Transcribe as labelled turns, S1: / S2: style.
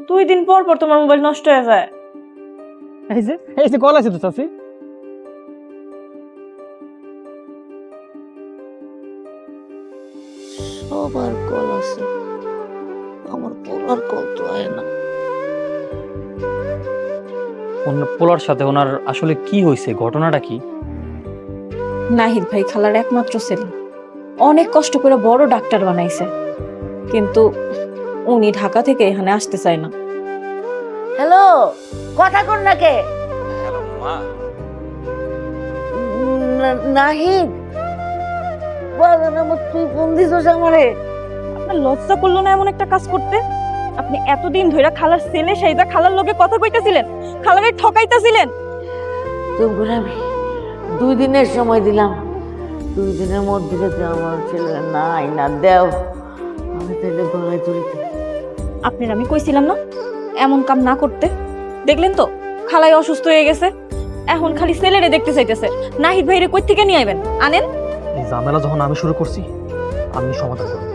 S1: 2 দিন পর পর তোমার মোবাইল নষ্ট হয়ে যায়।
S2: এই যে কল আছে তো চাচি।
S3: সবার কল আছে, আমার পোলার কল তো হয় না।
S4: পোলার সাথে ওনার আসলে কি হয়েছে, ঘটনাটা কি?
S1: নাহিদ ভাই খালার একমাত্র ছেলে, অনেক কষ্ট করে বড় ডাক্তার বানাইছে, কিন্তু উনি ঢাকা থেকে এখানে আসতে চায় না।
S3: হ্যালো, কথা কর না কে?
S4: হ্যালো মা।
S3: নাহিদ, বাজান আমার, তুই ফোন দিছস আমারে?
S1: আপনার লজ্জা করলো না এমন একটা কাজ করতে? আপনি এতদিন ধরে খালার ছেলে সেইটা খালার লগে কথা কইতেছিলেন, খালারে ঠকাইতেছিলেন।
S3: তোমরা আমি 2 দিনের সময় দিলাম, 2 দিনের মধ্যে যদি আমার ছেলে নাই না দেও, আমি তাহলে গলায় ধরিতে।
S1: আপনার আমি কইছিলাম না এমন কাম না করতে? দেখলেন তো খালাই অসুস্থ হয়ে গেছে, এখন খালি ছেলেরে দেখতে চাইতেছে। নাহিদ ভাইরে কই থেকে নিয়ে আইবেন? আনেন।
S2: এই ঝামেলা যখন আমি শুরু করছি, আমি সমাধান করব।